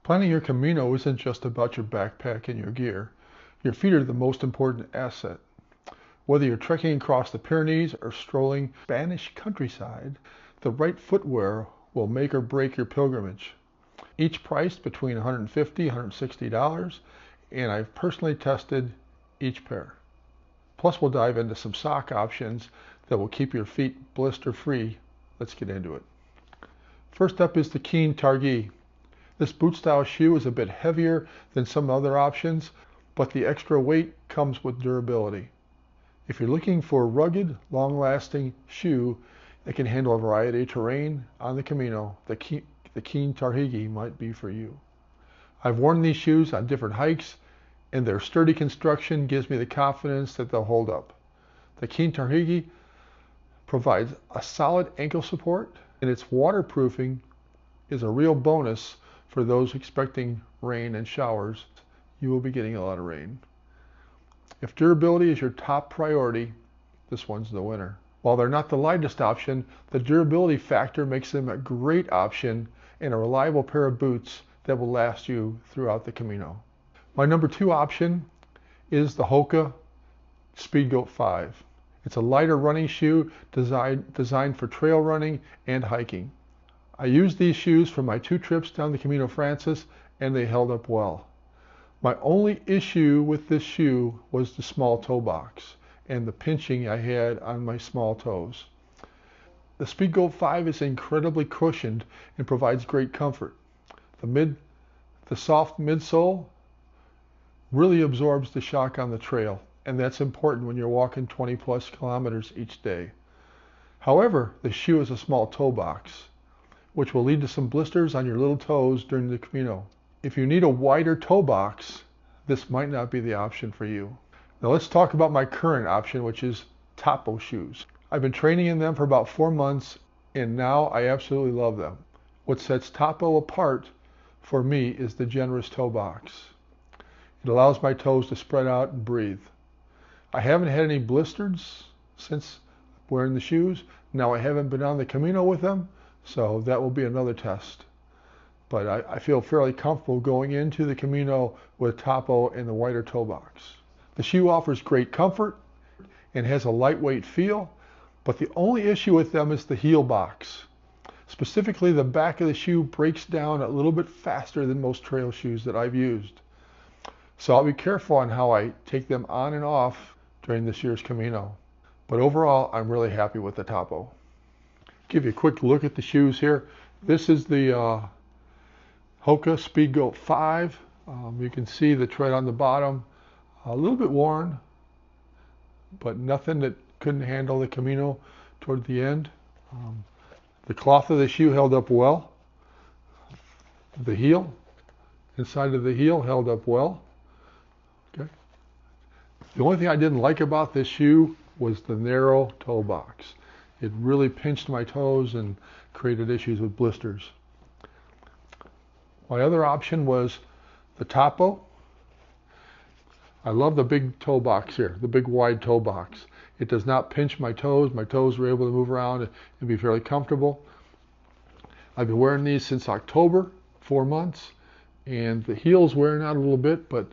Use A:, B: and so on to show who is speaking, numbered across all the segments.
A: Planning your Camino isn't just about your backpack and your gear. Your feet are the most important asset. Whether you're trekking across the Pyrenees or strolling Spanish countryside, the right footwear will make or break your pilgrimage. Each priced between $150 and $160, and I've personally tested each pair. Plus, we'll dive into some sock options that will keep your feet blister free. Let's get into it. First up is the Keen Targhee. This boot style shoe is a bit heavier than some other options, but the extra weight comes with durability. If you're looking for a rugged, long-lasting shoe that can handle a variety of terrain on the Camino, the Keen Targhee might be for you. I've worn these shoes on different hikes, and their sturdy construction gives me the confidence that they'll hold up. The Keen Targhee provides a solid ankle support, and its waterproofing is a real bonus for those expecting rain and showers. You will be getting a lot of rain. If durability is your top priority, this one's the winner. While they're not the lightest option, the durability factor makes them a great option and a reliable pair of boots that will last you throughout the Camino. My number 2 option is the Hoka Speedgoat 5. It's a lighter running shoe designed for trail running and hiking. I used these shoes for my 2 trips down the Camino Frances, and they held up well. My only issue with this shoe was the small toe box and the pinching I had on my small toes. The Speedgoat 5 is incredibly cushioned and provides great comfort. The soft midsole really absorbs the shock on the trail, and that's important when you're walking 20 plus kilometers each day. However, the shoe is a small toe box, which will lead to some blisters on your little toes during the Camino. If you need a wider toe box, this might not be the option for you. Now let's talk about my current option, which is Topos shoes. I've been training in them for about 4 months, and now I absolutely love them. What sets Topos apart for me is the generous toe box. It allows my toes to spread out and breathe. I haven't had any blisters since wearing the shoes. Now I haven't been on the Camino with them, so that will be another test. But I feel fairly comfortable going into the Camino with Topos and the wider toe box. The shoe offers great comfort and has a lightweight feel, but the only issue with them is the heel box. Specifically, the back of the shoe breaks down a little bit faster than most trail shoes that I've used. So I'll be careful on how I take them on and off during this year's Camino. But overall, I'm really happy with the Topos. Give you a quick look at the shoes here. This is the Hoka Speedgoat 5. You can see the tread on the bottom, a little bit worn, but nothing that couldn't handle the Camino toward the end. The cloth of the shoe held up well. The heel, inside of the heel, held up well. Okay. The only thing I didn't like about this shoe was the narrow toe box. It really pinched my toes and created issues with blisters. My other option was the Topos. I love the big toe box here, the big wide toe box. It does not pinch my toes. My toes were able to move around and be fairly comfortable. I've been wearing these since October, 4 months, and the heel's wearing out a little bit, but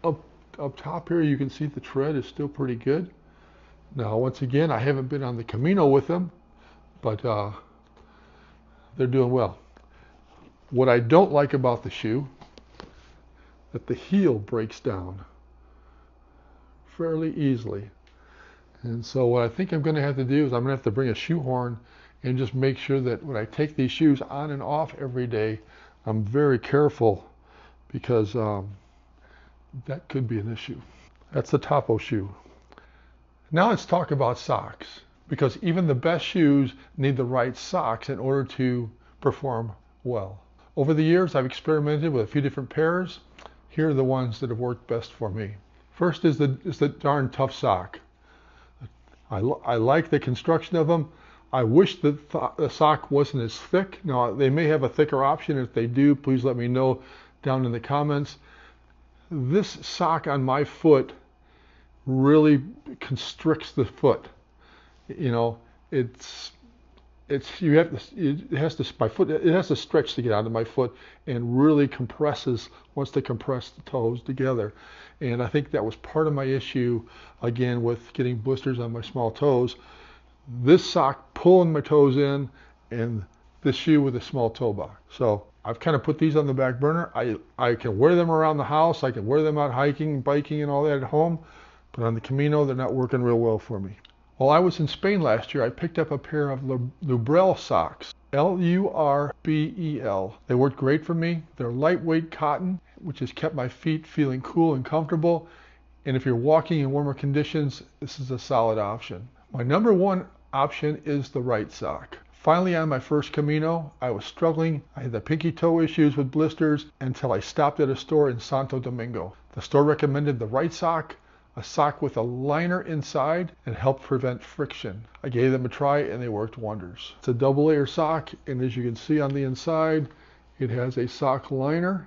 A: up top here you can see the tread is still pretty good. Now, once again, I haven't been on the Camino with them, but they're doing well. What I don't like about the shoe, that the heel breaks down fairly easily. And so what I think I'm going to have to do is I'm going to have to bring a shoehorn and just make sure that when I take these shoes on and off every day, I'm very careful, because that could be an issue. That's the Topos shoe. Now let's talk about socks, because even the best shoes need the right socks in order to perform well. Over the years, I've experimented with a few different pairs. Here are the ones that have worked best for me. First is the darn tough sock. I like the construction of them. I wish that the sock wasn't as thick. Now, they may have a thicker option. If they do, please let me know down in the comments. This sock on my foot really constricts the foot. You know, it's it has to stretch to get onto my foot and really wants to compress the toes together. And I think that was part of my issue, again, with getting blisters on my small toes. This sock pulling my toes in, and this shoe with a small toe box. So I've kind of put these on the back burner. I can wear them around the house. I can wear them out hiking, biking, and all that at home. But on the Camino, they're not working real well for me. While I was in Spain last year, I picked up a pair of Lurbel Socks. Lurbel. They worked great for me. They're lightweight cotton, which has kept my feet feeling cool and comfortable. And if you're walking in warmer conditions, this is a solid option. My number one option is the Wrightsock. Finally, on my first Camino, I was struggling. I had the pinky toe issues with blisters until I stopped at a store in Santo Domingo. The store recommended the Wrightsock, a sock with a liner inside, and helped prevent friction. I gave them a try and they worked wonders. It's a double layer sock, and as you can see on the inside, it has a sock liner.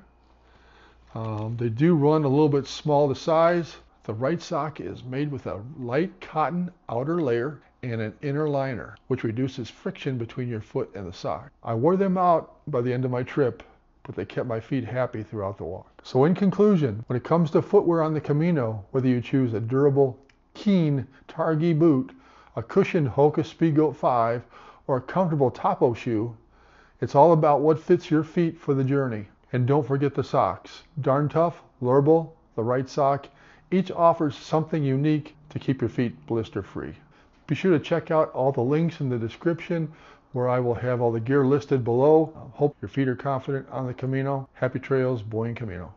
A: They do run a little bit small to size. The Wrightsock is made with a light cotton outer layer and an inner liner, which reduces friction between your foot and the sock. I wore them out by the end of my trip, but they kept my feet happy throughout the walk. So in conclusion, when it comes to footwear on the Camino, whether you choose a durable, keen Targhee boot, a cushioned Hoka Speedgoat 5, or a comfortable Topos shoe, it's all about what fits your feet for the journey. And don't forget the socks. Darn Tough, Lurbel, the Wrightsock, each offers something unique to keep your feet blister free. Be sure to check out all the links in the description where I will have all the gear listed below. Hope your feet are confident on the Camino. Happy trails, buen Camino.